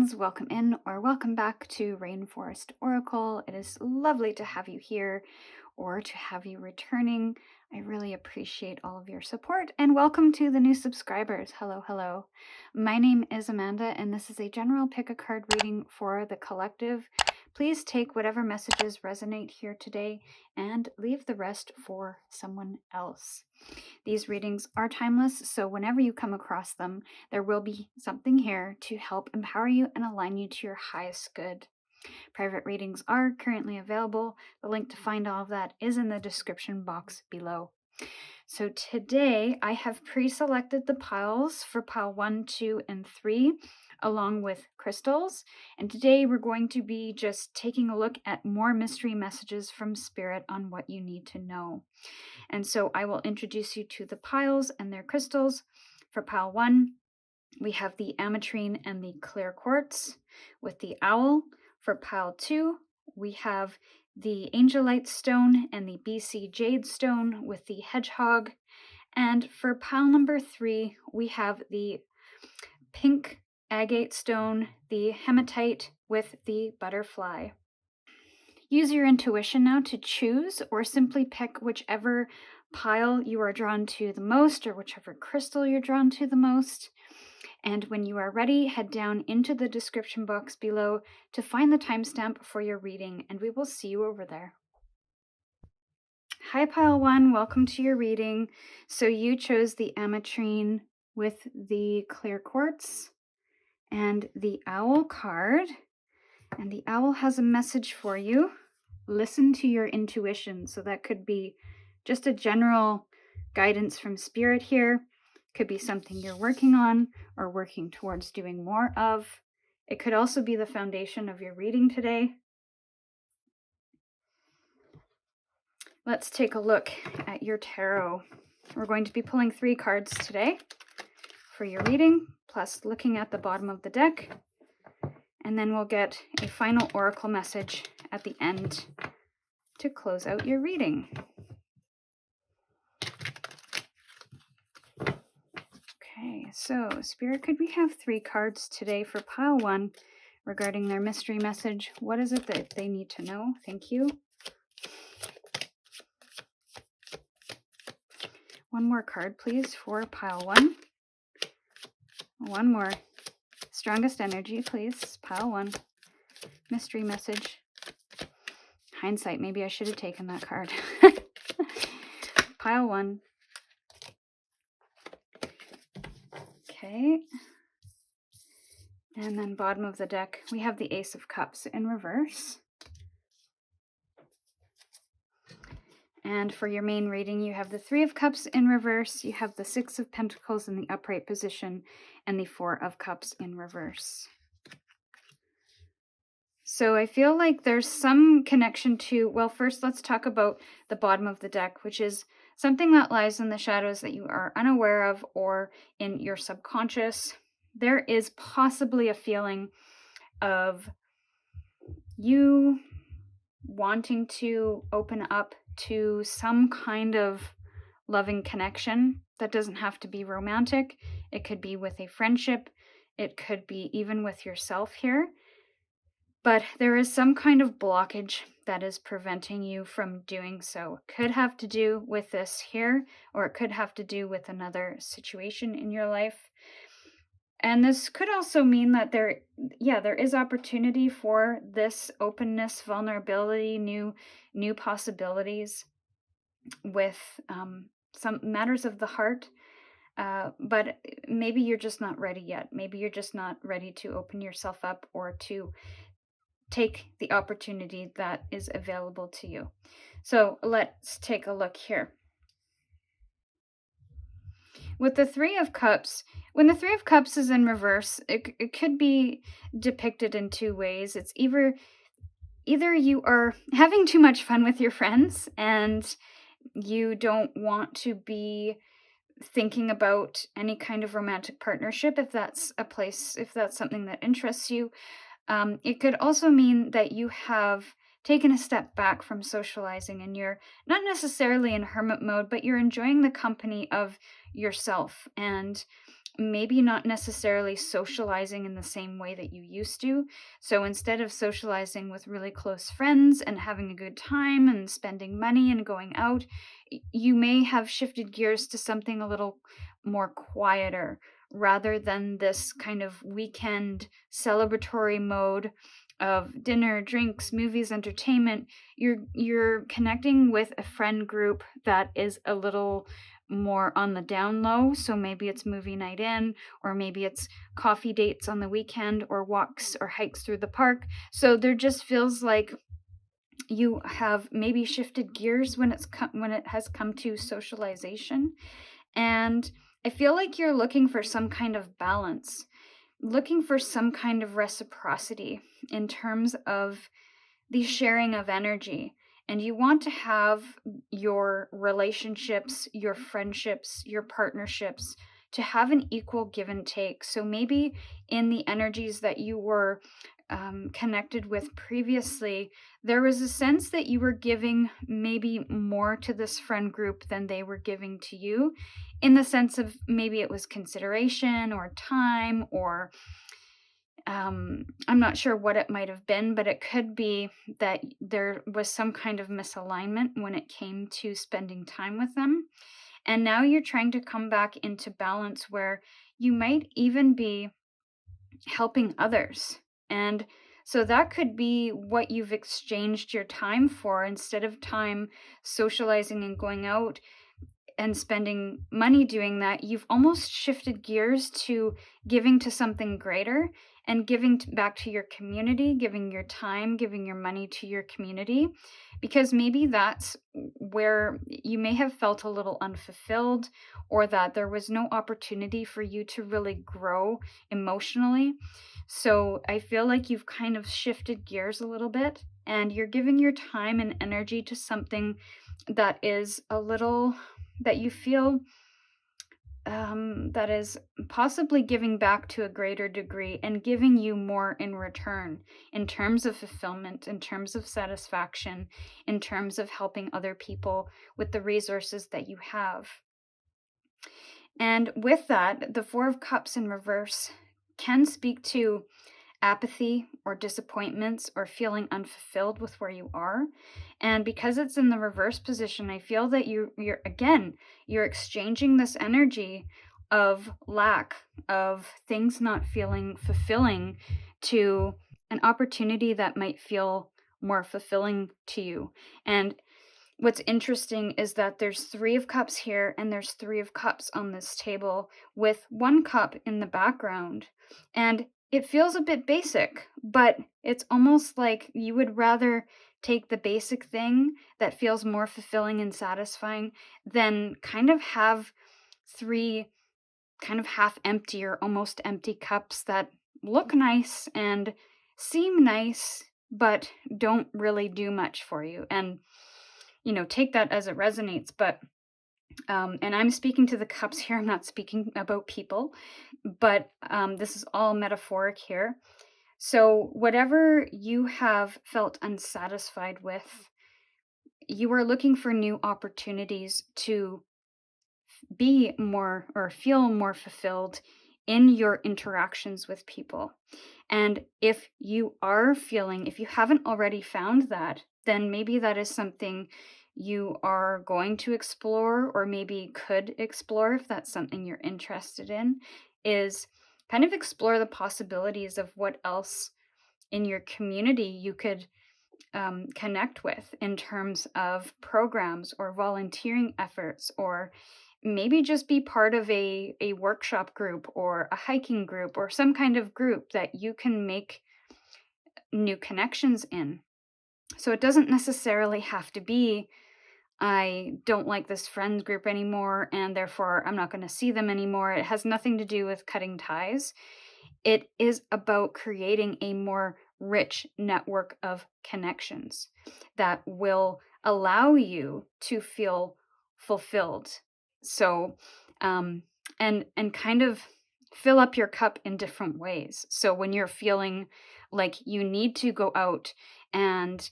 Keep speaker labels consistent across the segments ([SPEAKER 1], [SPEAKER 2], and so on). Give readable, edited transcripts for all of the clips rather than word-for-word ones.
[SPEAKER 1] Greetings, welcome in or welcome back to Rainforest Oracle. It is lovely to have you here or to have you returning. I really appreciate all of your support, and welcome to the new subscribers. Hello, hello. My name is Amanda, and this is a general pick-a-card reading for the collective. Please take whatever messages resonate here today and leave the rest for someone else. These readings are timeless, so whenever you come across them, there will be something here to help empower you and align you to your highest good. Private readings are currently available. The link to find all of that is in the description box below. So today I have pre-selected the piles for pile 1, 2, and 3, along with crystals. And today we're going to be just taking a look at more mystery messages from Spirit on what you need to know. And so I will introduce you to the piles and their crystals. For pile 1, we have the Ametrine and the clear quartz with the owl. For pile 2, we have the Angelite stone and the BC Jade stone with the Hedgehog. And for pile number 3, we have the pink Agate stone, the Hematite with the butterfly. Use your intuition now to choose or simply pick whichever pile you are drawn to the most or whichever crystal you're drawn to the most. And when you are ready, head down into the description box below to find the timestamp for your reading, and we will see you over there. Hi, pile 1, welcome to your reading. So you chose the Ametrine with the clear quartz and the owl card. And the owl has a message for you. Listen to your intuition. So that could be just a general guidance from Spirit here. Could be something you're working on or working towards doing more of. It could also be the foundation of your reading today. Let's take a look at your tarot. We're going to be pulling 3 cards today for your reading, plus looking at the bottom of the deck. And then we'll get a final oracle message at the end to close out your reading. Okay, so Spirit, could we have 3 cards today for pile 1 regarding their mystery message? What is it that they need to know? Thank you. 1 more card, please, for pile 1. 1 more. Strongest energy, please. Pile 1. Mystery message. Hindsight, maybe I should have taken that card. Pile 1. Okay. And then bottom of the deck, we have the Ace of Cups in reverse. And for your main reading, you have the 3 of Cups in reverse, you have the 6 of Pentacles in the upright position, and the 4 of Cups in reverse. So I feel like there's some connection to, well, first let's talk about the bottom of the deck, which is something that lies in the shadows that you are unaware of or in your subconscious. There is possibly a feeling of you wanting to open up to some kind of loving connection. That doesn't have to be romantic. It could be with a friendship. It could be even with yourself here. But there is some kind of blockage that is preventing you from doing so. It could have to do with this here, or it could have to do with another situation in your life. And this could also mean that there is opportunity for this openness, vulnerability, new possibilities with some matters of the heart. But maybe you're just not ready yet. Maybe you're just not ready to open yourself up or to take the opportunity that is available to you. So let's take a look here. With the 3 of Cups, when the 3 of Cups is in reverse, it could be depicted in 2 ways. It's either you are having too much fun with your friends and you don't want to be thinking about any kind of romantic partnership, if that's something that interests you. It could also mean that you have taken a step back from socializing and you're not necessarily in hermit mode, but you're enjoying the company of yourself and maybe not necessarily socializing in the same way that you used to. So instead of socializing with really close friends and having a good time and spending money and going out, you may have shifted gears to something a little more quieter rather than this kind of weekend celebratory mode of dinner, drinks, movies, entertainment. You're connecting with a friend group that is a little more on the down low. So maybe it's movie night in, or maybe it's coffee dates on the weekend, or walks or hikes through the park. So there just feels like you have maybe shifted gears when it has come to socialization. And I feel like you're looking for some kind of balance, looking for some kind of reciprocity in terms of the sharing of energy. And you want to have your relationships, your friendships, your partnerships to have an equal give and take. So maybe in the energies that you were connected with previously, there was a sense that you were giving maybe more to this friend group than they were giving to you, in the sense of maybe it was consideration or time, or I'm not sure what it might have been, but it could be that there was some kind of misalignment when it came to spending time with them. And now you're trying to come back into balance where you might even be helping others. And so that could be what you've exchanged your time for. Instead of time socializing and going out and spending money doing that, you've almost shifted gears to giving to something greater and giving back to your community, giving your time, giving your money to your community, because maybe that's where you may have felt a little unfulfilled, or that there was no opportunity for you to really grow emotionally. So I feel like you've kind of shifted gears a little bit, and you're giving your time and energy to something that is a little, that you feel that is possibly giving back to a greater degree and giving you more in return, in terms of fulfillment, in terms of satisfaction, in terms of helping other people with the resources that you have. And with that, the Four of Cups in reverse can speak to apathy or disappointments or feeling unfulfilled with where you are. And because it's in the reverse position, I feel that you're exchanging this energy of lack, of things not feeling fulfilling, to an opportunity that might feel more fulfilling to you. And what's interesting is that there's Three of Cups here and there's Three of Cups on this table with one cup in the background. And it feels a bit basic, but it's almost like you would rather take the basic thing that feels more fulfilling and satisfying than kind of have three kind of half empty or almost empty cups that look nice and seem nice, but don't really do much for you. And take that as it resonates. But and I'm speaking to the cups here, I'm not speaking about people, but this is all metaphoric here. So whatever you have felt unsatisfied with, you are looking for new opportunities to be more or feel more fulfilled in your interactions with people. And if you haven't already found that, then maybe that is something you are going to explore, or maybe could explore if that's something you're interested in, is kind of explore the possibilities of what else in your community you could connect with in terms of programs or volunteering efforts, or maybe just be part of a workshop group or a hiking group or some kind of group that you can make new connections in. So it doesn't necessarily have to be, I don't like this friends group anymore and therefore I'm not going to see them anymore. It has nothing to do with cutting ties. It is about creating a more rich network of connections that will allow you to feel fulfilled. So, and kind of fill up your cup in different ways. So when you're feeling like you need to go out and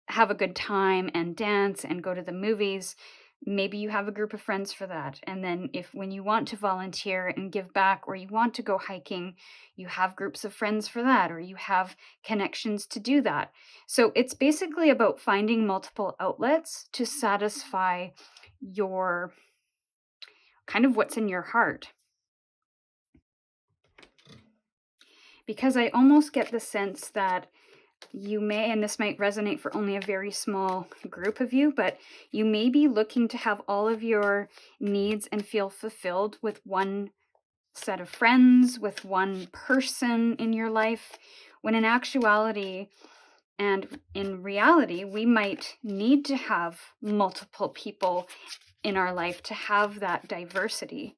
[SPEAKER 1] have a good time and dance and go to the movies, maybe you have a group of friends for that. And then when you want to volunteer and give back, or you want to go hiking, you have groups of friends for that, or you have connections to do that. So it's basically about finding multiple outlets to satisfy your kind of what's in your heart. Because I almost get the sense that you may, and this might resonate for only a very small group of you, but you may be looking to have all of your needs and feel fulfilled with one set of friends, with one person in your life, when in actuality and in reality, we might need to have multiple people in our life to have that diversity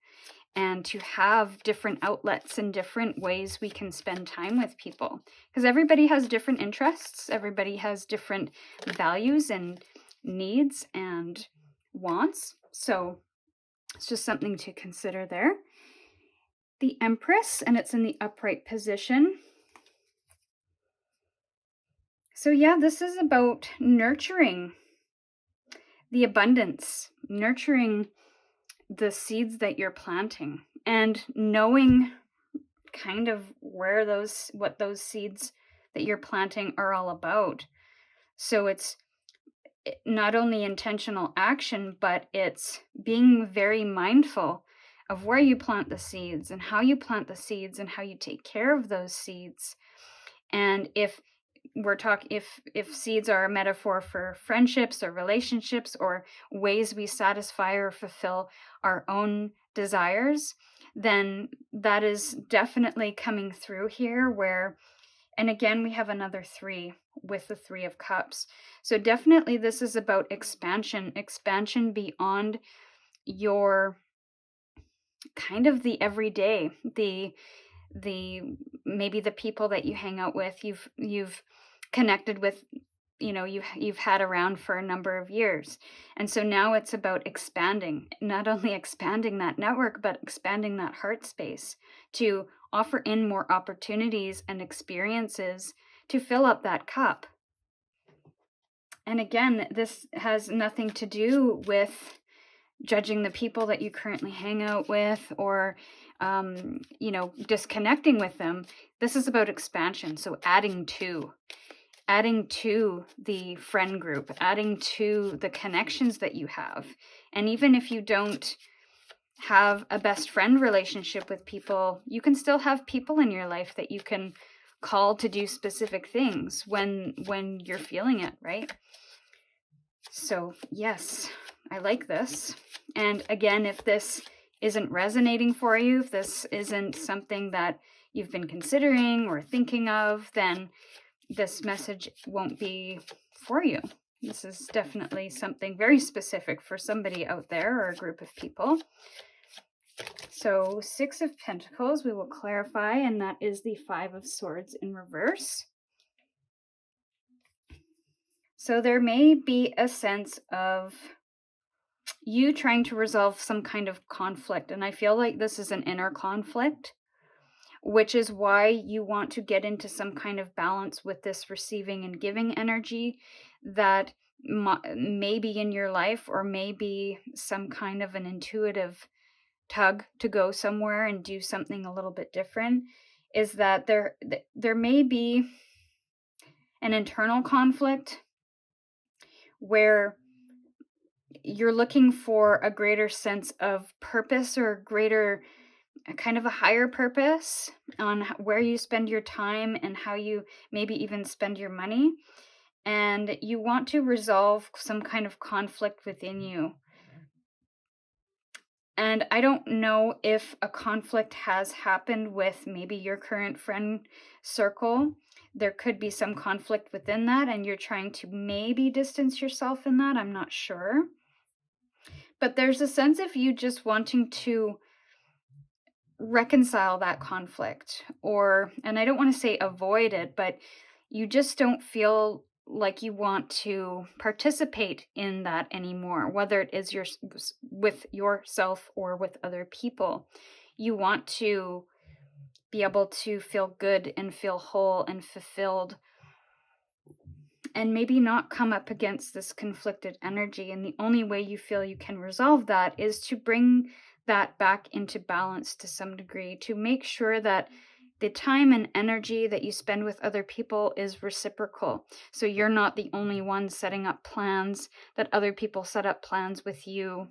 [SPEAKER 1] and to have different outlets and different ways we can spend time with people. Because everybody has different interests, everybody has different values and needs and wants. So it's just something to consider there. The Empress, and it's in the upright position. So yeah, this is about nurturing the abundance, nurturing the seeds that you're planting, and knowing kind of what those seeds that you're planting are all about. So it's not only intentional action, but it's being very mindful of where you plant the seeds and how you plant the seeds and how you take care of those seeds. And if seeds are a metaphor for friendships or relationships or ways we satisfy or fulfill our own desires, then that is definitely coming through here. Where, and again, we have another 3 with the 3 of Cups. So definitely this is about expansion beyond your kind of the everyday, the maybe the people that you hang out with, you've connected with, you've had around for a number of years. And so now it's about expanding, not only expanding that network, but expanding that heart space to offer in more opportunities and experiences to fill up that cup. And again, this has nothing to do with judging the people that you currently hang out with, or disconnecting with them. This is about expansion. So adding to the friend group, adding to the connections that you have. And even if you don't have a best friend relationship with people, you can still have people in your life that you can call to do specific things when you're feeling it, right? So yes, I like this. And again, if this isn't resonating for you, if this isn't something that you've been considering or thinking of, then this message won't be for you. This is definitely something very specific for somebody out there or a group of people. So 6 of Pentacles, we will clarify, and that is the 5 of Swords in reverse. So there may be a sense of you trying to resolve some kind of conflict, and I feel like this is an inner conflict, which is why you want to get into some kind of balance with this receiving and giving energy that may be in your life, or maybe some kind of an intuitive tug to go somewhere and do something a little bit different. Is that there may be an internal conflict where you're looking for a greater sense of purpose, or a greater kind of a higher purpose on where you spend your time and how you maybe even spend your money. And you want to resolve some kind of conflict within you. And I don't know if a conflict has happened with maybe your current friend circle. There could be some conflict within that, and you're trying to maybe distance yourself in that. I'm not sure. But there's a sense of you just wanting to reconcile that conflict, and I don't want to say avoid it, but you just don't feel like you want to participate in that anymore, whether it is with yourself or with other people. You want to be able to feel good and feel whole and fulfilled and maybe not come up against this conflicted energy. And the only way you feel you can resolve that is to bring that back into balance to some degree, to make sure that the time and energy that you spend with other people is reciprocal. So you're not the only one setting up plans, that other people set up plans with you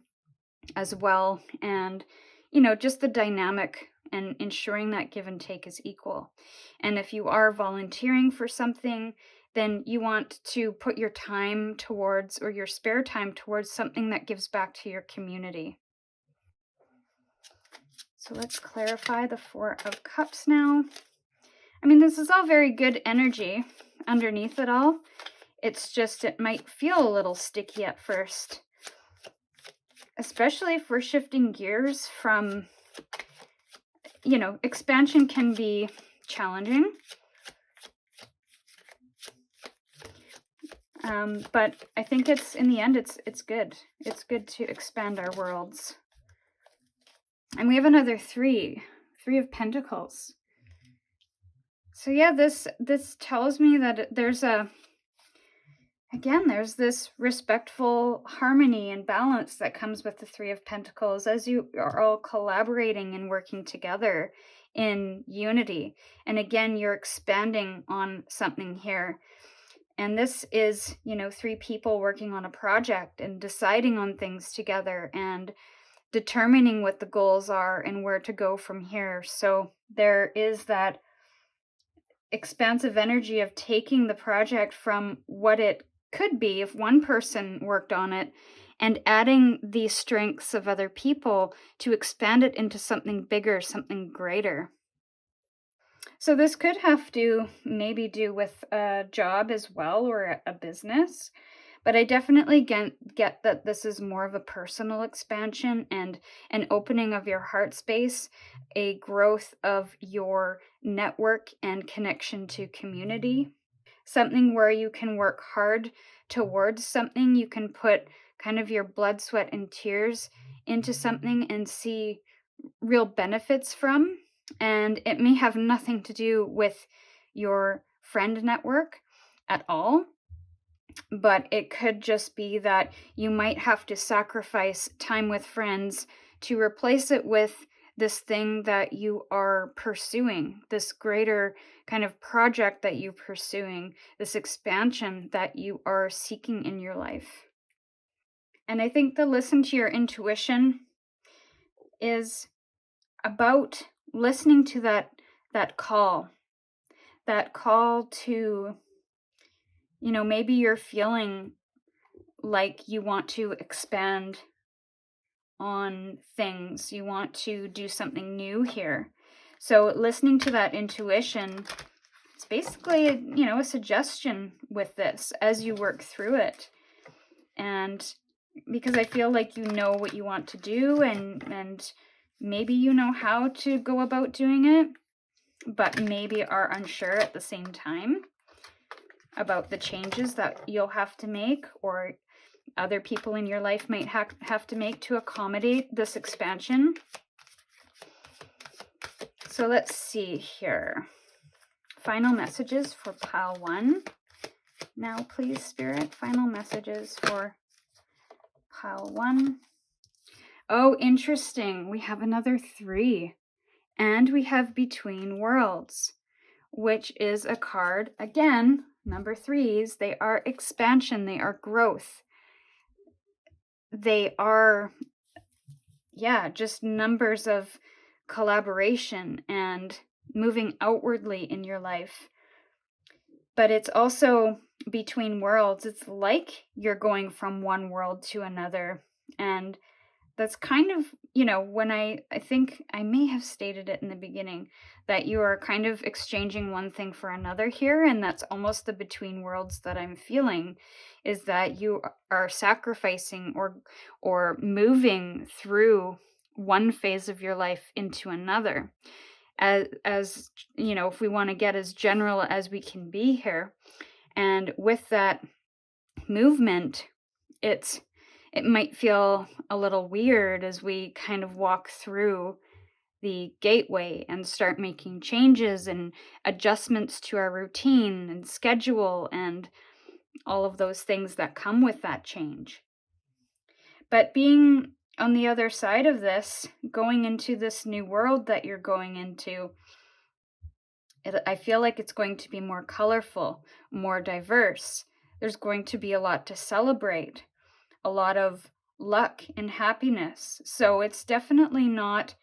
[SPEAKER 1] as well. And, just the dynamic and ensuring that give and take is equal. And if you are volunteering for something, then you want to put your time towards, or your spare time towards, something that gives back to your community. So let's clarify the Four of Cups now. I mean, this is all very good energy underneath it all. It's just, it might feel a little sticky at first, especially if we're shifting gears from, expansion can be challenging. But I think in the end, it's good. It's good to expand our worlds. And we have another Three of Pentacles. So yeah, this tells me that there's this respectful harmony and balance that comes with the Three of Pentacles as you are all collaborating and working together in unity. And again, you're expanding on something here. And this is, three people working on a project and deciding on things together and determining what the goals are and where to go from here. So there is that expansive energy of taking the project from what it could be if one person worked on it and adding the strengths of other people to expand it into something bigger, something greater. So this could have to maybe do with a job as well, or a business. But I definitely get that this is more of a personal expansion and an opening of your heart space, a growth of your network and connection to community. Something where you can work hard towards something. You can put kind of your blood, sweat, and tears into something and see real benefits from. And it may have nothing to do with your friend network at all. But it could just be that you might have to sacrifice time with friends to replace it with this thing that you are pursuing, this greater kind of project that you're pursuing, this expansion that you are seeking in your life. And I think the listen to your intuition is about listening to that call to, maybe you're feeling like you want to expand on things. You want to do something new here. So listening to that intuition, it's basically, a suggestion with this as you work through it. And because I feel like you know what you want to do and maybe you know how to go about doing it, but maybe are unsure at the same time about the changes that you'll have to make, or other people in your life might have to make to accommodate this expansion. So let's see here. Final messages for pile 1. Now, please, Spirit, final messages for pile 1. Oh, interesting. We have another 3. And we have Between Worlds, which is a card, again, number 3s. They are expansion. They are growth. They are, just numbers of collaboration and moving outwardly in your life. But it's also between worlds. It's like you're going from one world to another. And that's kind of, when I think I may have stated it in the beginning, that you are kind of exchanging one thing for another here. And that's almost the between worlds that I'm feeling, is that you are sacrificing or moving through one phase of your life into another. As if we want to get as general as we can be here. And with that movement, it might feel a little weird as we kind of walk through the gateway and start making changes and adjustments to our routine and schedule and all of those things that come with that change. But being on the other side of this, going into this new world that you're going into, I feel like it's going to be more colorful, more diverse. There's going to be a lot to celebrate, a lot of luck and happiness. So it's definitely not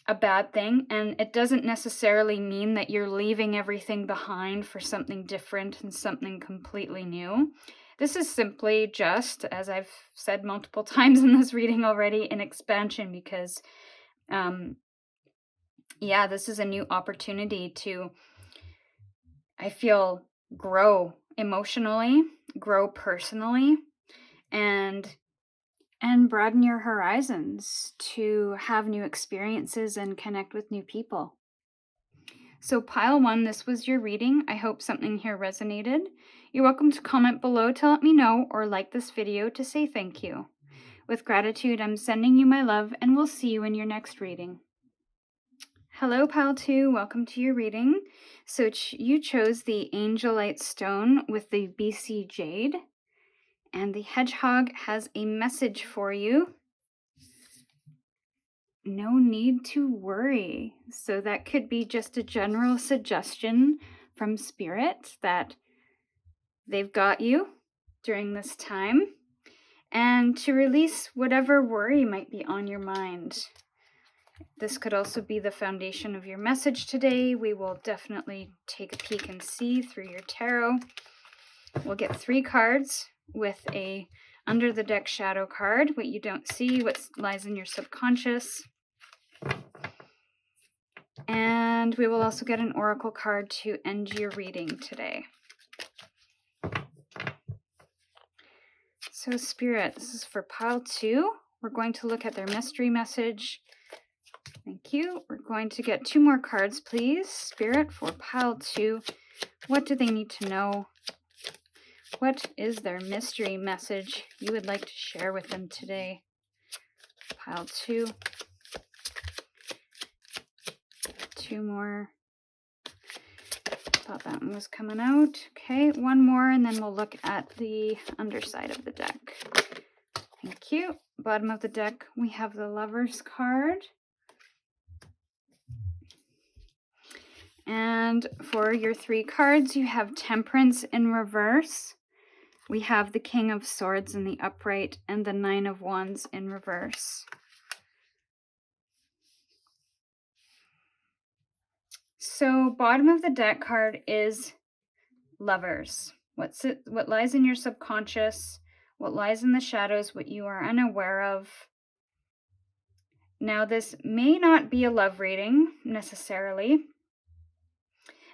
[SPEAKER 1] a bad thing, and it doesn't necessarily mean that you're leaving everything behind for something different and something completely new. This is simply just, as I've said multiple times in this reading already, an expansion, because this is a new opportunity to, I feel, grow emotionally, grow personally, and broaden your horizons to have new experiences and connect with new people. So pile 1, this was your reading. I hope something here resonated. You're welcome to comment below to let me know, or like this video to say thank you. With gratitude, I'm sending you my love, and we'll see you in your next reading. Hello, pile 2. Welcome to your reading. So you chose the Angelite stone with the BC Jade, and the Hedgehog has a message for you. No need to worry. So that could be just a general suggestion from Spirit that they've got you during this time, and to release whatever worry might be on your mind. This could also be the foundation of your message today. We will definitely take a peek and see through your tarot. We'll get 3 cards with a under the deck shadow card, what you don't see, what lies in your subconscious. And we will also get an oracle card to end your reading today. So Spirit, this is for pile 2. We're going to look at their mystery message. Thank you. We're going to get 2 more cards, please. Spirit, for pile 2. What do they need to know? What is their mystery message you would like to share with them today? Pile 2. 2 more. Thought that one was coming out. Okay, 1 more, and then we'll look at the underside of the deck. Thank you. Bottom of the deck, we have the Lover's card. And for your 3 cards, you have Temperance in reverse. We have the King of Swords in the upright and the 9 of Wands in reverse. So bottom of the deck card is Lovers. What lies in your subconscious, what lies in the shadows, what you are unaware of. Now, this may not be a love reading necessarily,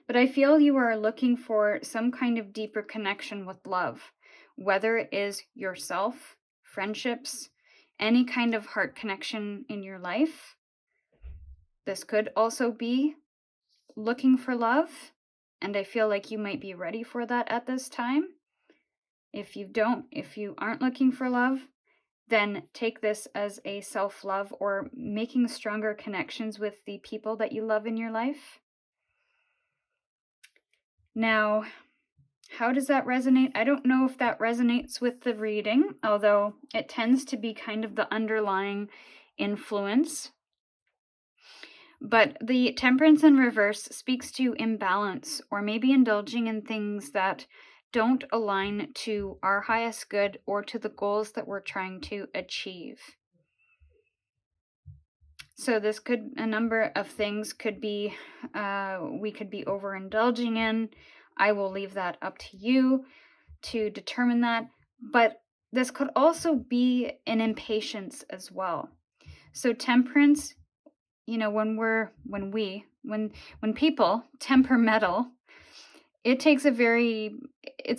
[SPEAKER 1] but I feel you are looking for some kind of deeper connection with love, whether it is yourself, friendships, any kind of heart connection in your life. This could also be looking for love, and I feel like you might be ready for that at this time. If you aren't looking for love, then take this as a self-love or making stronger connections with the people that you love in your life. Now, how does that resonate? I don't know if that resonates with the reading, although it tends to be kind of the underlying influence. But the Temperance in reverse speaks to imbalance, or maybe indulging in things that don't align to our highest good or to the goals that we're trying to achieve. So this a number of things could be, we could be overindulging in. I will leave that up to you to determine that. But this could also be an impatience as well. So temperance, when people temper metal, it's a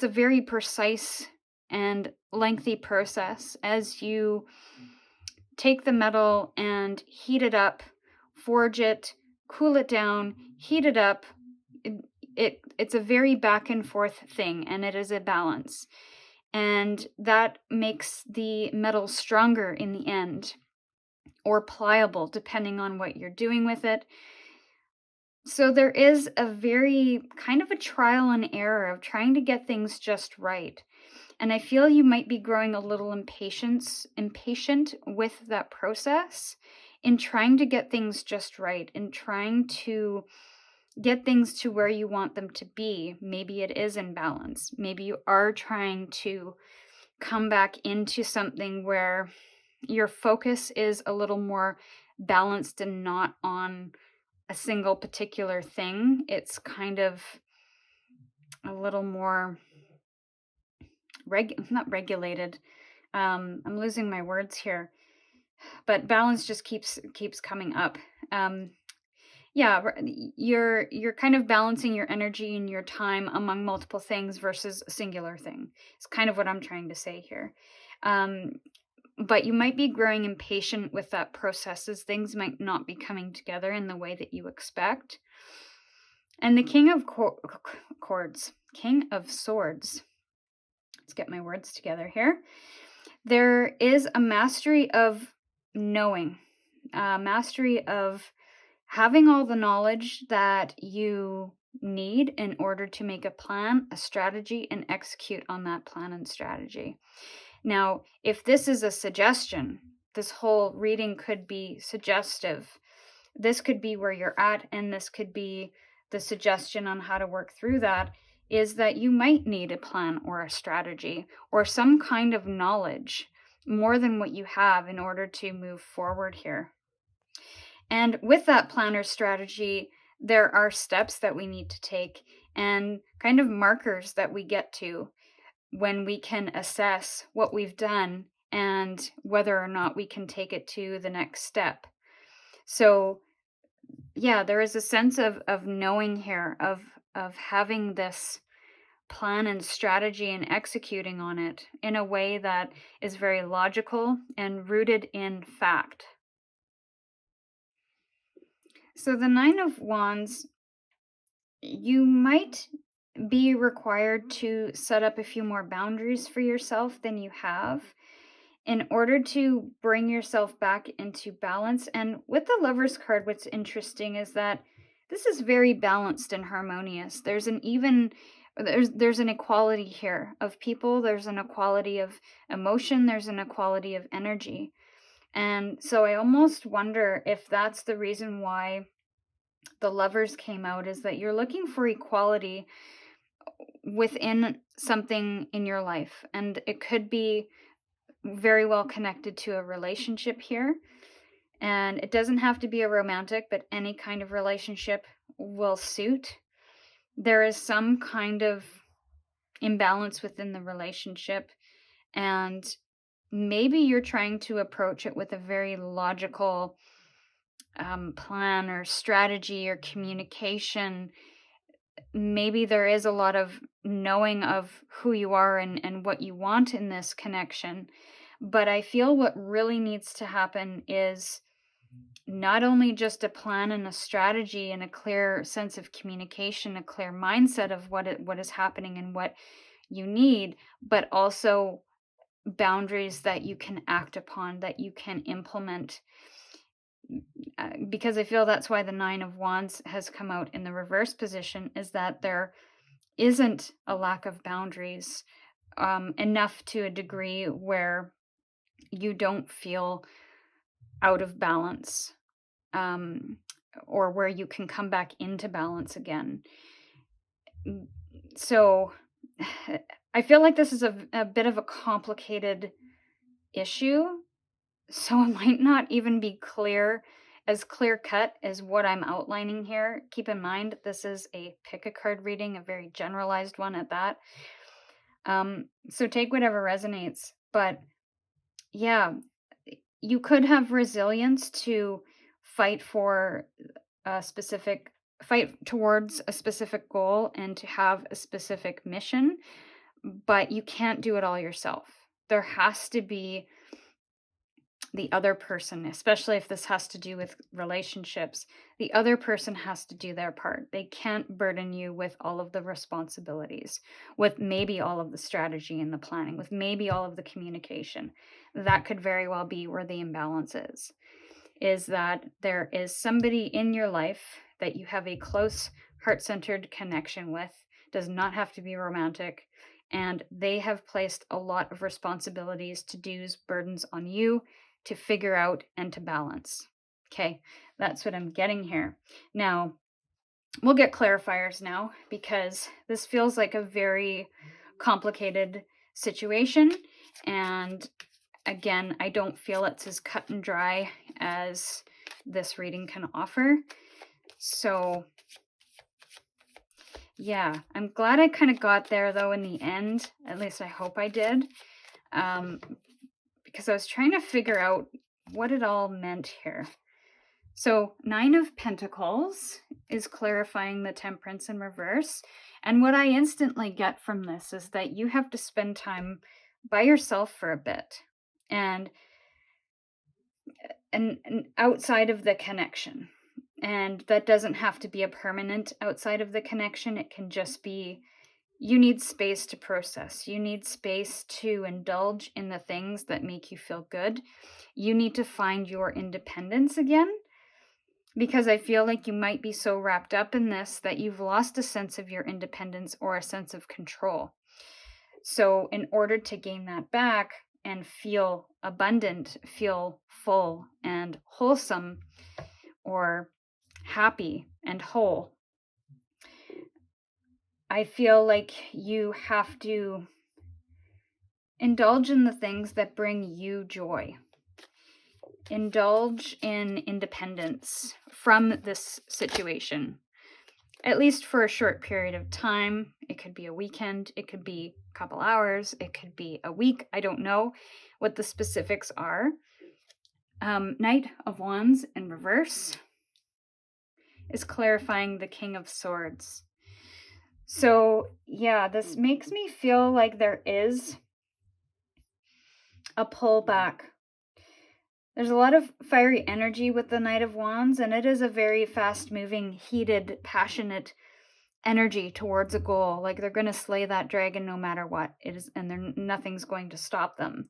[SPEAKER 1] very precise and lengthy process as you take the metal and heat it up, forge it, cool it down, heat it up. It's a very back and forth thing, and it is a balance. And that makes the metal stronger in the end, or pliable, depending on what you're doing with it. So there is a very kind of a trial and error of trying to get things just right. And I feel you might be growing a little impatient with that process in trying to get things just right, in trying to get things to where you want them to be. Maybe it is in balance. Maybe you are trying to come back into something where your focus is a little more balanced and not on a single particular thing. It's kind of a little more not regulated. I'm losing my words here, but balance just keeps coming up. Yeah, you're kind of balancing your energy and your time among multiple things versus a singular thing. It's kind of what I'm trying to say here. But you might be growing impatient with that process as things might not be coming together in the way that you expect. And the King of King of Swords. Let's get my words together here. There is a mastery of knowing, mastery of having all the knowledge that you need in order to make a plan, a strategy, and execute on that plan and strategy. Now, if this is a suggestion, this whole reading could be suggestive. This could be where you're at, and this could be the suggestion on how to work through that, is that you might need a plan or a strategy or some kind of knowledge more than what you have in order to move forward here. And with that plan or strategy, there are steps that we need to take and kind of markers that we get to when we can assess what we've done and whether or not we can take it to the next step. So yeah, there is a sense of knowing here, of having this plan and strategy and executing on it in a way that is very logical and rooted in fact. So the Nine of Wands, you might be required to set up a few more boundaries for yourself than you have in order to bring yourself back into balance. And with the Lover's card, what's interesting is that this is very balanced and harmonious. There's an equality here of people, there's an equality of emotion, there's an equality of energy. And so I almost wonder if that's the reason why the Lovers came out, is that you're looking for equality within something in your life. And it could be very well connected to a relationship here. And it doesn't have to be a romantic, but any kind of relationship will suit. There is some kind of imbalance within the relationship, and maybe you're trying to approach it with a very logical plan or strategy or communication. Maybe there is a lot of knowing of who you are and what you want in this connection. But I feel what really needs to happen is not only just a plan and a strategy and a clear sense of communication, a clear mindset of what is happening and what you need, but also boundaries that you can act upon, that you can implement. Because I feel that's why the Nine of Wands has come out in the reverse position, is that there isn't a lack of boundaries enough to a degree where you don't feel out of balance, or where you can come back into balance again. So I feel like this is a bit of a complicated issue, so it might not even be as clear cut as what I'm outlining here. Keep in mind, this is a pick-a-card reading, a very generalized one at that. So take whatever resonates. But yeah, you could have resilience to fight towards a specific goal and to have a specific mission, but you can't do it all yourself. There has to be the other person, especially if this has to do with relationships. The other person has to do their part. They can't burden you with all of the responsibilities, with maybe all of the strategy and the planning, with maybe all of the communication. That could very well be where the imbalance is that there is somebody in your life that you have a close, heart-centered connection with. Does not have to be romantic. And they have placed a lot of responsibilities, to-dos, burdens on you to figure out and to balance. Okay, that's what I'm getting here. Now, we'll get clarifiers now, because this feels like a very complicated situation. And again, I don't feel it's as cut and dry as this reading can offer. So yeah, I'm glad I kind of got there though in the end. At least I hope I did. Because I was trying to figure out what it all meant here. So 9 of Pentacles is clarifying the Temperance in reverse. And what I instantly get from this is that you have to spend time by yourself for a bit. And outside of the connection. And that doesn't have to be a permanent outside of the connection. It can just be, you need space to process. You need space to indulge in the things that make you feel good. You need to find your independence again, because I feel like you might be so wrapped up in this that you've lost a sense of your independence or a sense of control. So in order to gain that back and feel abundant, feel full and wholesome, or happy and whole, I feel like you have to indulge in the things that bring you joy. Indulge in independence from this situation, at least for a short period of time. It could be a weekend, it could be a couple hours, it could be a week. I don't know what the specifics are. Knight of Wands in reverse is clarifying the King of Swords. So yeah, this makes me feel like there is a pullback. There's a lot of fiery energy with the Knight of Wands, and it is a very fast-moving, heated, passionate energy towards a goal. Like they're going to slay that dragon no matter what it is, and nothing's going to stop them.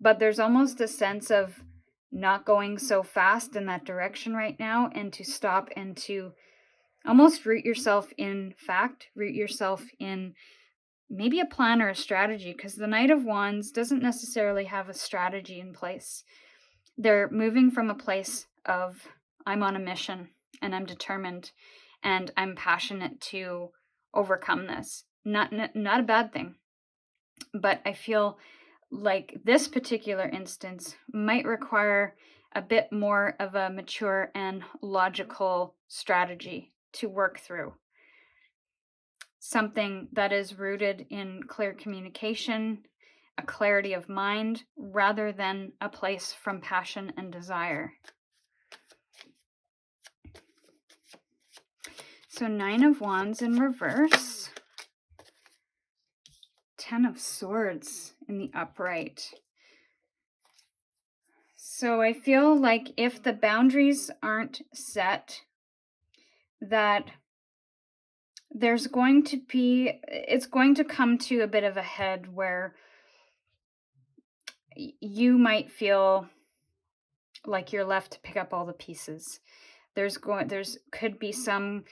[SPEAKER 1] But there's almost a sense of not going so fast in that direction right now, and to stop and to almost root yourself in fact, root yourself in maybe a plan or a strategy, because the Knight of Wands doesn't necessarily have a strategy in place. They're moving from a place of, I'm on a mission and I'm determined and I'm passionate to overcome this. Not a bad thing. But I feel like this particular instance might require a bit more of a mature and logical strategy to work through. Something that is rooted in clear communication, a clarity of mind, rather than a place from passion and desire. So 9 of Wands in reverse, 10 of Swords in the upright. So I feel like if the boundaries aren't set, that it's going to come to a bit of a head where you might feel like you're left to pick up all the pieces. Could be some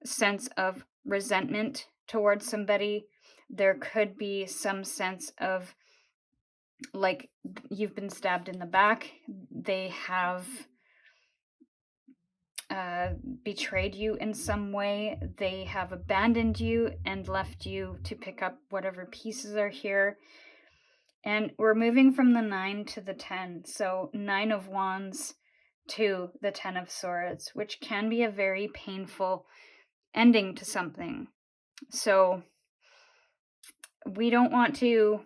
[SPEAKER 1] sense of resentment towards somebody. There could be some sense of like you've been stabbed in the back. They have betrayed you in some way. They have abandoned you and left you to pick up whatever pieces are here. And we're moving from the 9 to the 10. So 9 of Wands to the 10 of Swords, which can be a very painful ending to something. So we want to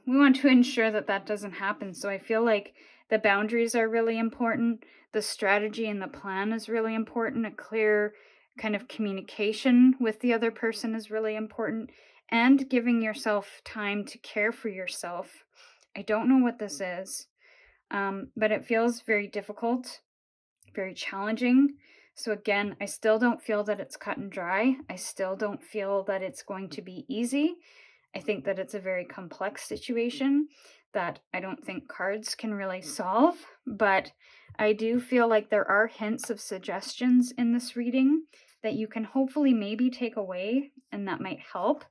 [SPEAKER 1] ensure that doesn't happen. So I feel like the boundaries are really important. The strategy and the plan is really important. A clear kind of communication with the other person is really important. And giving yourself time to care for yourself. I don't know what this is, but it feels very difficult, very challenging. So again, I still don't feel that it's cut and dry. I still don't feel that it's going to be easy. I think that it's a very complex situation that I don't think cards can really solve, but I do feel like there are hints of suggestions in this reading that you can hopefully maybe take away, and that might help.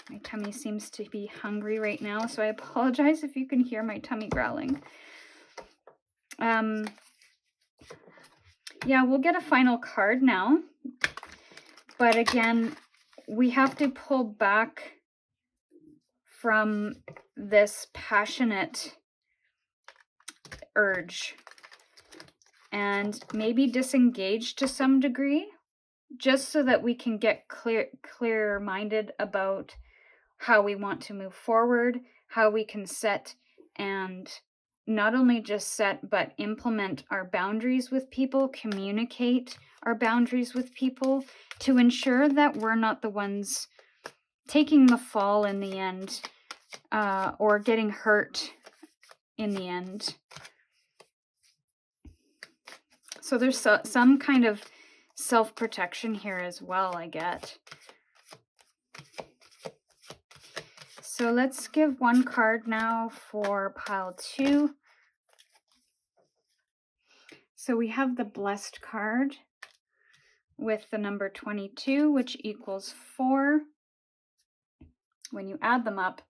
[SPEAKER 1] My tummy seems to be hungry right now, so I apologize if you can hear my tummy growling. Yeah, we'll get a final card now. But again, we have to pull back from this passionate urge and maybe disengage to some degree, just so that we can get clear-minded about how we want to move forward, how we can set and not only just set, but implement our boundaries with people, communicate our boundaries with people to ensure that we're not the ones taking the fall in the end, or getting hurt in the end. So there's some kind of self-protection here as well, I get. So let's give one card now for pile 2. So we have the Blessed card with the number 22, which equals 4 when you add them up.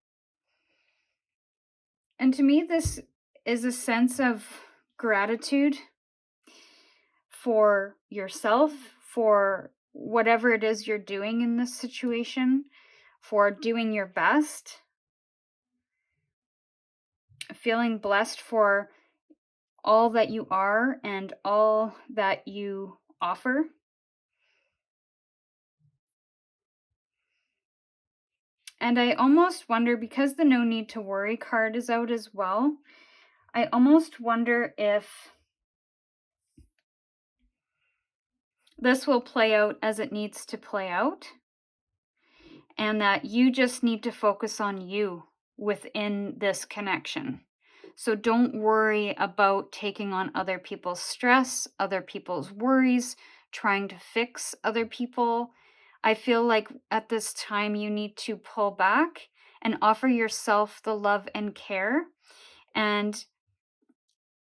[SPEAKER 1] And to me, this is a sense of gratitude for yourself, for whatever it is you're doing in this situation, for doing your best, feeling blessed for all that you are and all that you offer. And I almost wonder, because the No Need to Worry card is out as well, I almost wonder if this will play out as it needs to play out, and that you just need to focus on you within this connection. So don't worry about taking on other people's stress, other people's worries, trying to fix other people. I feel like at this time you need to pull back and offer yourself the love and care. And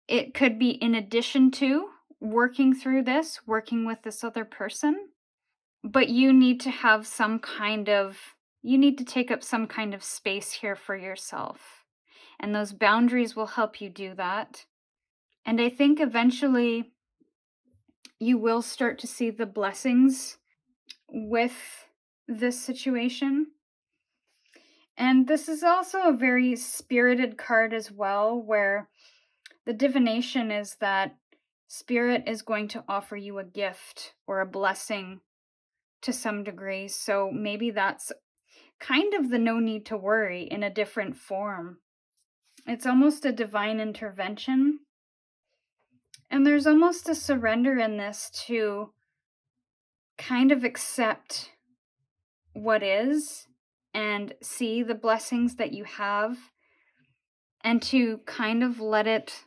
[SPEAKER 1] it could be in addition to working through this, working with this other person. But you need to have you need to take up some kind of space here for yourself. And those boundaries will help you do that. And I think eventually you will start to see the blessings with this situation. And this is also a very spirited card as well, where the divination is that Spirit is going to offer you a gift or a blessing to some degree. So maybe that's kind of the no need to worry in a different form. It's almost a divine intervention. And there's almost a surrender in this to kind of accept what is and see the blessings that you have, and to kind of let it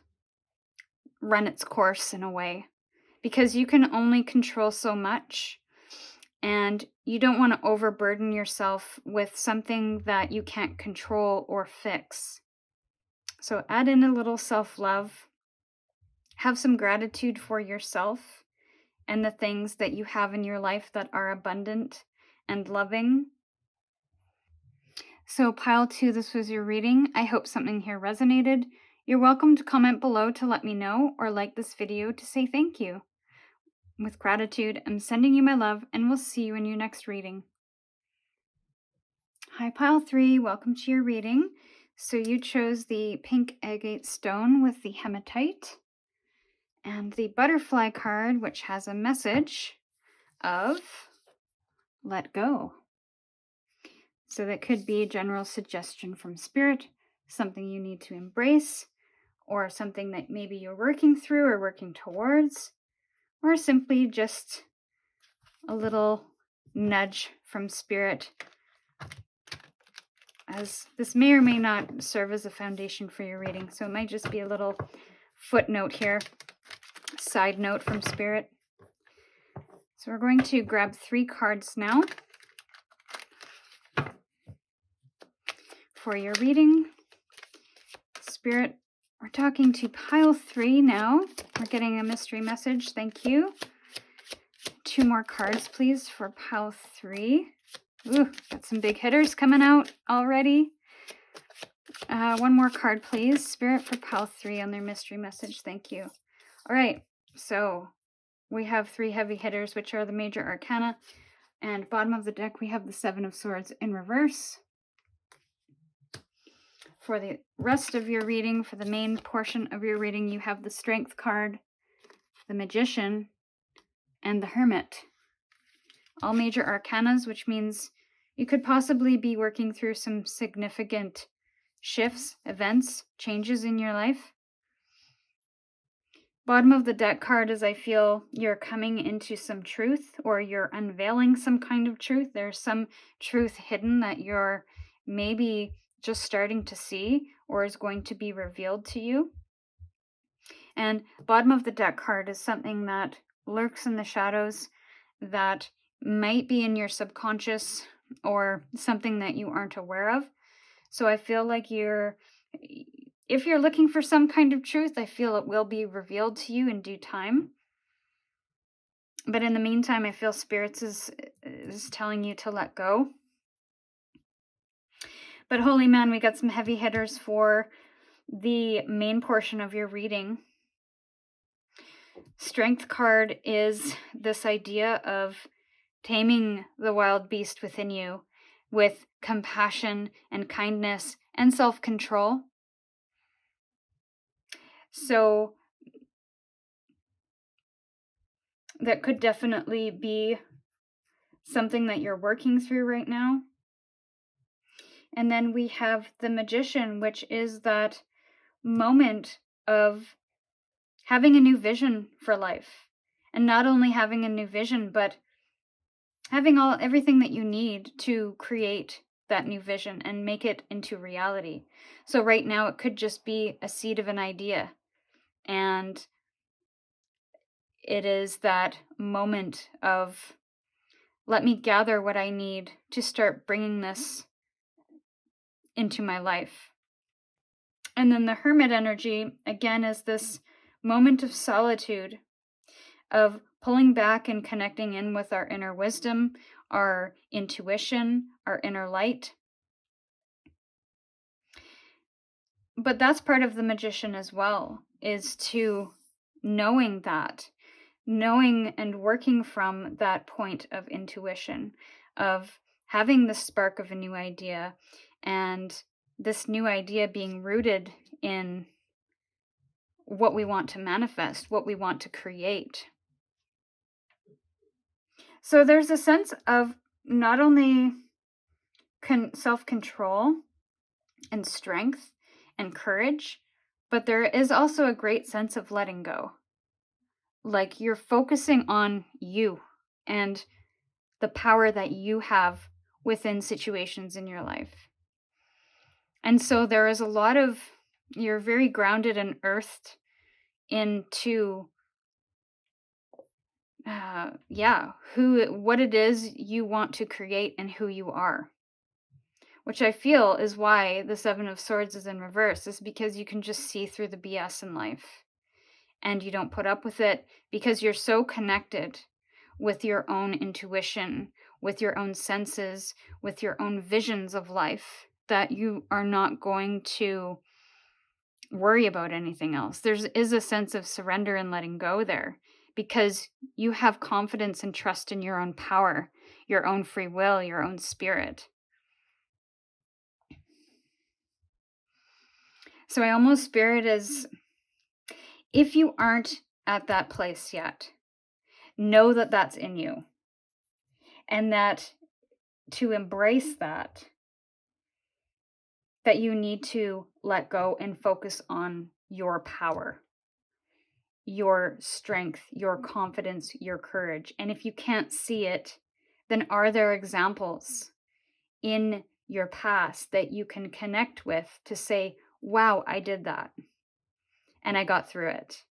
[SPEAKER 1] run its course in a way, because you can only control so much, and you don't want to overburden yourself with something that you can't control or fix. So add in a little self-love. Have some gratitude for yourself and the things that you have in your life that are abundant and loving. So pile 2, this was your reading. I hope something here resonated. You're welcome to comment below to let me know, or like this video to say thank you. With gratitude, I'm sending you my love, and we'll see you in your next reading. Hi pile 3, welcome to your reading. So you chose the pink agate stone with the hematite and the butterfly card, which has a message of let go. So that could be a general suggestion from Spirit, something you need to embrace, or something that maybe you're working through or working towards, or simply just a little nudge from Spirit, as this may or may not serve as a foundation for your reading. So it might just be a little footnote here, side note from Spirit. So we're going to grab 3 cards now for your reading. Spirit, We're talking to pile 3 now. We're getting a mystery message. Thank you. 2 more cards, please, for pile 3. Ooh, got some big hitters coming out already. 1 more card, please. Spirit for pile 3 on their mystery message. Thank you. All right, so we have 3 heavy hitters, which are the major arcana. And bottom of the deck, we have the 7 of Swords in reverse. For the rest of your reading, for the main portion of your reading, you have the Strength card, the Magician, and the Hermit. All major arcanas, which means you could possibly be working through some significant shifts, events, changes in your life. Bottom of the deck card is I feel you're coming into some truth, or you're unveiling some kind of truth. There's some truth hidden that you're maybe just starting to see or is going to be revealed to you. And bottom of the deck card is something that lurks in the shadows, that might be in your subconscious or something that you aren't aware of. So I feel like if you're looking for some kind of truth, I feel it will be revealed to you in due time. But in the meantime, I feel Spirits is telling you to let go. But holy man, we got some heavy hitters for the main portion of your reading. Strength card is this idea of taming the wild beast within you with compassion and kindness and self-control. So that could definitely be something that you're working through right now. And then we have the Magician, which is that moment of having a new vision for life. And not only having a new vision, but having everything that you need to create that new vision and make it into reality. So right now it could just be a seed of an idea. And it is that moment of, let me gather what I need to start bringing this into my life. And then the Hermit energy, again, is this moment of solitude, of pulling back and connecting in with our inner wisdom, our intuition, our inner light. But that's part of the Magician as well, is to knowing and working from that point of intuition, of having the spark of a new idea, and this new idea being rooted in what we want to manifest, what we want to create. So there's a sense of not only self-control and strength and courage, but there is also a great sense of letting go. Like you're focusing on you and the power that you have within situations in your life. And so there is a lot of, you're very grounded and earthed into what it is you want to create and who you are. Which I feel is why the 7 of Swords is in reverse, is because you can just see through the BS in life. And you don't put up with it because you're so connected with your own intuition, with your own senses, with your own visions of life, that you are not going to worry about anything else. There is a sense of surrender and letting go there, because you have confidence and trust in your own power, your own free will, your own spirit. So I almost spirit as, if you aren't at that place yet, know that that's in you. And that to embrace that you need to let go and focus on your power, your strength, your confidence, your courage. And if you can't see it, then are there examples in your past that you can connect with to say, wow, I did that and I got through it.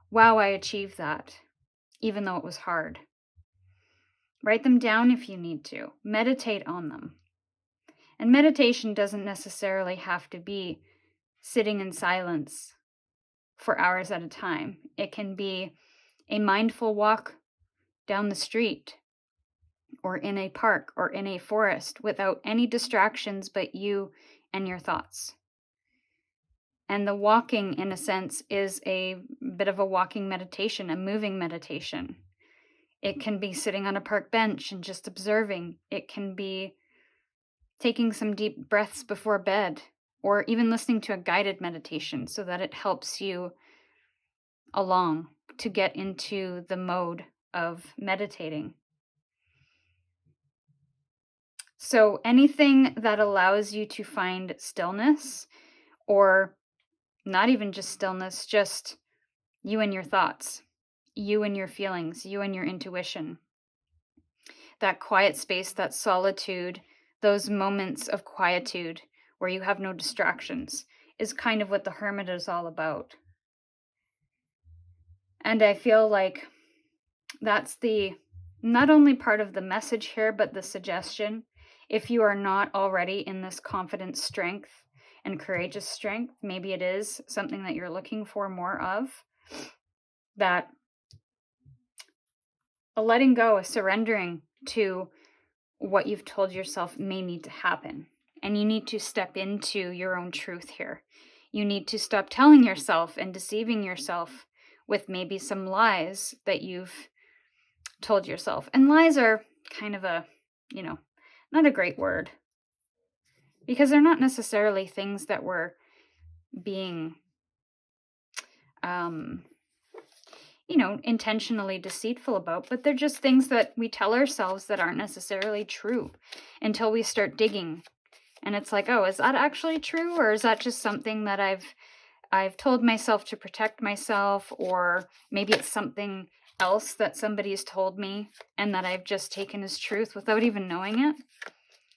[SPEAKER 1] Wow, I achieved that, even though it was hard. Write them down if you need to. Meditate on them. And meditation doesn't necessarily have to be sitting in silence for hours at a time. It can be a mindful walk down the street or in a park or in a forest without any distractions but you and your thoughts. And the walking, in a sense, is a bit of a walking meditation, a moving meditation. It can be sitting on a park bench and just observing. It can be taking some deep breaths before bed, or even listening to a guided meditation so that it helps you along to get into the mode of meditating. So anything that allows you to find stillness, or not even just stillness, just you and your thoughts, you and your feelings, you and your intuition. That quiet space, that solitude, those moments of quietude where you have no distractions is kind of what the hermit is all about. And I feel like that's the not only part of the message here, but the suggestion. If you are not already in this confident strength and courageous strength, maybe it is something that you're looking for more of, that a letting go, a surrendering to what you've told yourself may need to happen. And you need to step into your own truth here. You need to stop telling yourself and deceiving yourself with maybe some lies that you've told yourself. And lies are kind of a, not a great word, because they're not necessarily things that we're being, intentionally deceitful about, but they're just things that we tell ourselves that aren't necessarily true until we start digging. And it's like, oh, is that actually true? Or is that just something that I've told myself to protect myself? Or maybe it's something else that somebody's told me and that I've just taken as truth without even knowing it.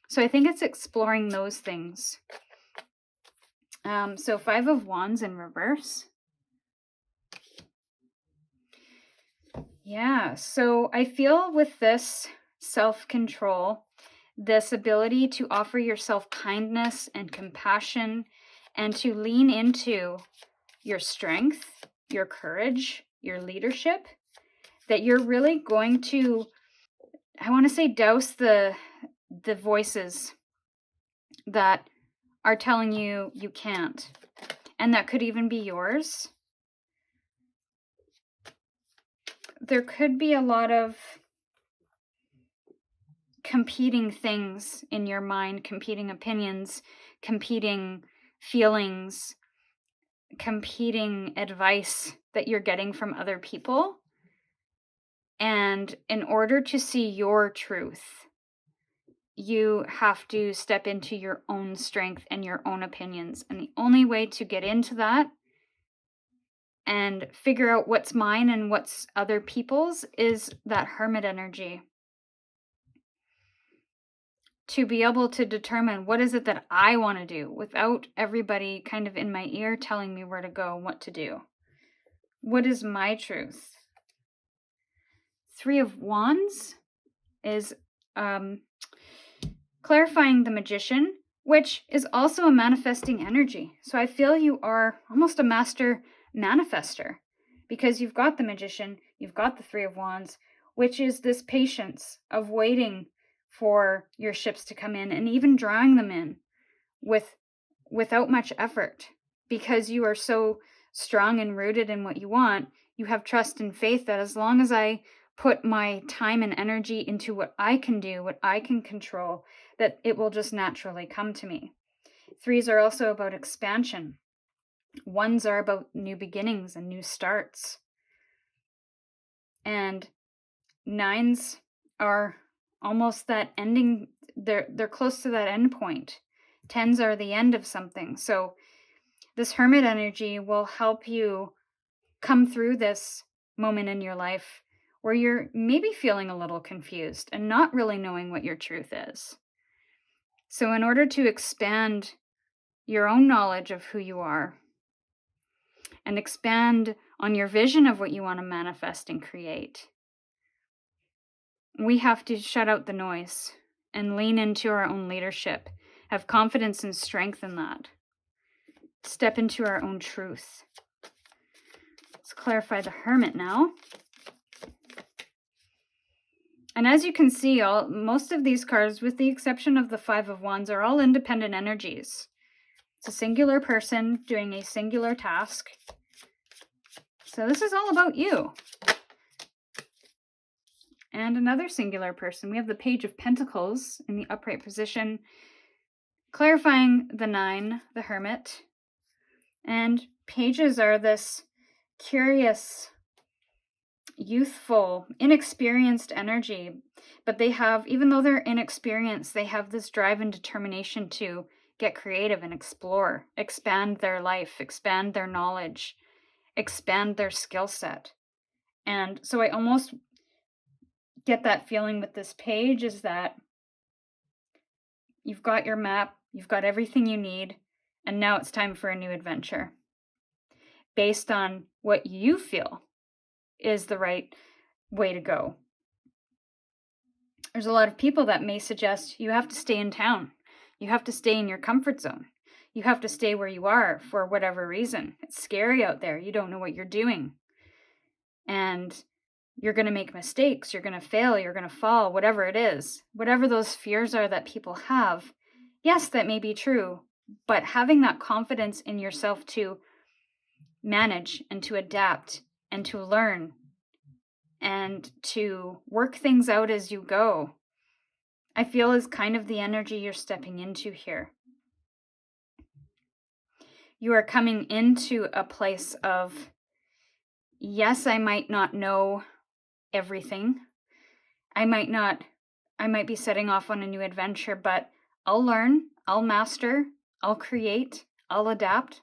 [SPEAKER 1] So I think it's exploring those things. So 5 of Wands in reverse. Yeah, so I feel with this self-control, this ability to offer yourself kindness and compassion and to lean into your strength, your courage, your leadership, that you're really going to, I want to say, douse the voices that are telling you you can't. And that could even be yours. There could be a lot of competing things in your mind, competing opinions, competing feelings, competing advice that you're getting from other people. And in order to see your truth, you have to step into your own strength and your own opinions. And the only way to get into that and figure out what's mine and what's other people's is that hermit energy. To be able to determine what is it that I want to do without everybody kind of in my ear telling me where to go and what to do. What is my truth? 3 of Wands is clarifying the Magician, which is also a manifesting energy. So I feel you are almost a master manifester because you've got the Magician, you've got the 3 of Wands, which is this patience of waiting for your ships to come in and even drawing them in without much effort, because you are so strong and rooted in what you want. You have trust and faith that as long as I put my time and energy into what I can do, what I can control, that it will just naturally come to me. 3s are also about expansion. 1s are about new beginnings and new starts. And 9s are almost that ending, they're close to that end point. 10s are the end of something. So this hermit energy will help you come through this moment in your life where you're maybe feeling a little confused and not really knowing what your truth is. So in order to expand your own knowledge of who you are and expand on your vision of what you want to manifest and create, we have to shut out the noise and lean into our own leadership, have confidence and strength in that. step into our own truth. Let's clarify the Hermit now. And as you can see, most of these cards, with the exception of the Five of Wands, are all independent energies. It's a singular person doing a singular task. So this is all about you. And another singular person. We have the Page of Pentacles in the upright position, clarifying the 9, the Hermit. And pages are this curious, youthful, inexperienced energy. But they have, even though they're inexperienced, they have this drive and determination to get creative and explore, expand their life, expand their knowledge, expand their skill set. And so I almost get that feeling with this page is that you've got your map, you've got everything you need, and now it's time for a new adventure based on what you feel is the right way to go. There's a lot of people that may suggest you have to stay in town. You have to stay in your comfort zone. You have to stay where you are for whatever reason. It's scary out there. You don't know what you're doing. And you're going to make mistakes. You're going to fail. You're going to fall, whatever it is. Whatever those fears are that people have, yes, that may be true. But having that confidence in yourself to manage and to adapt and to learn and to work things out as you go, I feel is kind of the energy you're stepping into here. You are coming into a place of, yes, I might not know everything. I might be setting off on a new adventure, but I'll learn, I'll master, I'll create, I'll adapt.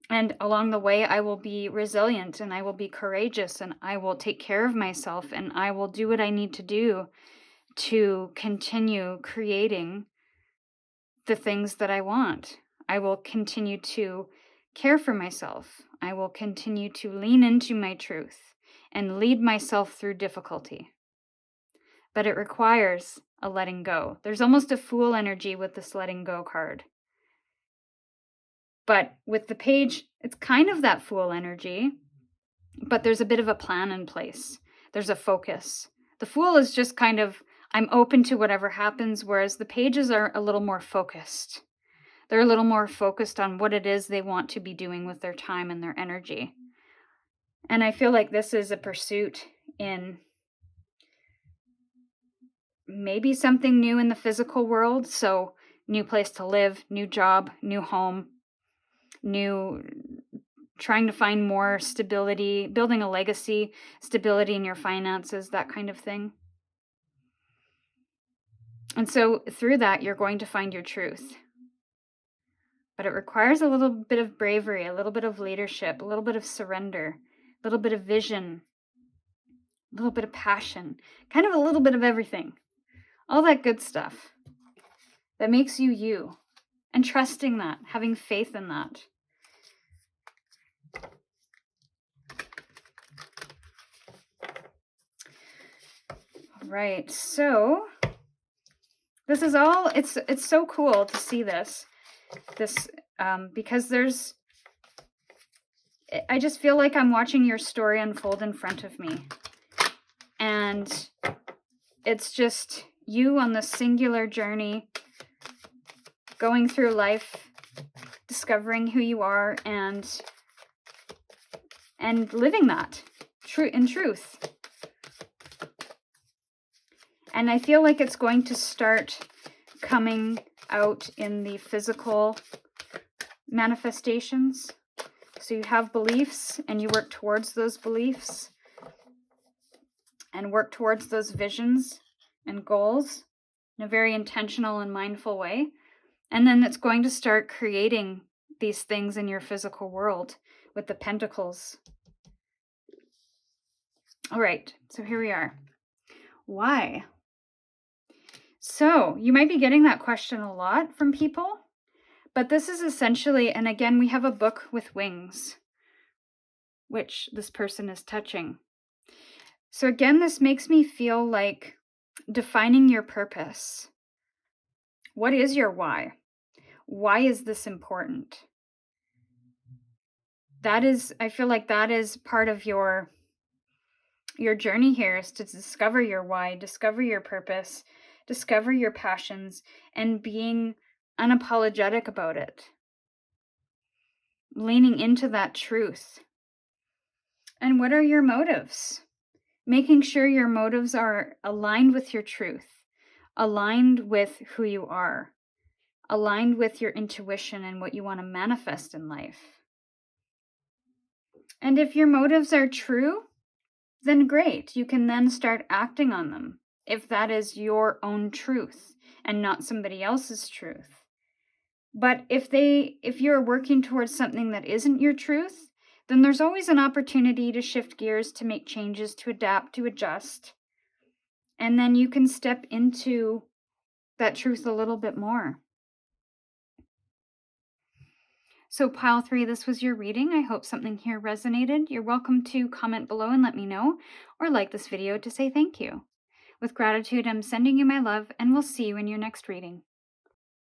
[SPEAKER 1] And along the way, I will be resilient and I will be courageous and I will take care of myself and I will do what I need to do to continue creating the things that I want. I will continue to care for myself. I will continue to lean into my truth and lead myself through difficulty. But it requires a letting go. There's almost a Fool energy with this letting go card. But with the Page, it's kind of that Fool energy, but there's a bit of a plan in place. There's a focus. The Fool is just kind of, I'm open to whatever happens, whereas the Pages are a little more focused. They're a little more focused on what it is they want to be doing with their time and their energy. And I feel like this is a pursuit in maybe something new in the physical world. So new place to live, new job, new home, trying to find more stability, building a legacy, stability in your finances, that kind of thing. And so through that, you're going to find your truth. But it requires a little bit of bravery, a little bit of leadership, a little bit of surrender, a little bit of vision, a little bit of passion, kind of a little bit of everything. All that good stuff that makes you you. And trusting that, having faith in that. All right, so this is all, it's so cool to see this because I just feel like I'm watching your story unfold in front of me. And it's just you on this singular journey, going through life, discovering who you are, and living that in truth. And I feel like it's going to start coming out in the physical manifestations. So you have beliefs and you work towards those beliefs and work towards those visions and goals in a very intentional and mindful way. And then it's going to start creating these things in your physical world with the pentacles. All right, so here we are. Why? So you might be getting that question a lot from people, but this is essentially, and again, we have a book with wings, which this person is touching. So again, this makes me feel like defining your purpose. What is your why? Why is this important? I feel like that is part of your journey here, is to discover your why, discover your purpose, discover your passions, and being unapologetic about it. Leaning into that truth. And what are your motives? Making sure your motives are aligned with your truth, aligned with who you are, aligned with your intuition and what you want to manifest in life. And if your motives are true, then great. You can then start acting on them, if that is your own truth and not somebody else's truth. But if you're working towards something that isn't your truth, then there's always an opportunity to shift gears, to make changes, to adapt, to adjust. And then you can step into that truth a little bit more. So pile 3, this was your reading. I hope something here resonated. You're welcome to comment below and let me know, or like this video to say thank you. With gratitude, I'm sending you my love, and we'll see you in your next reading.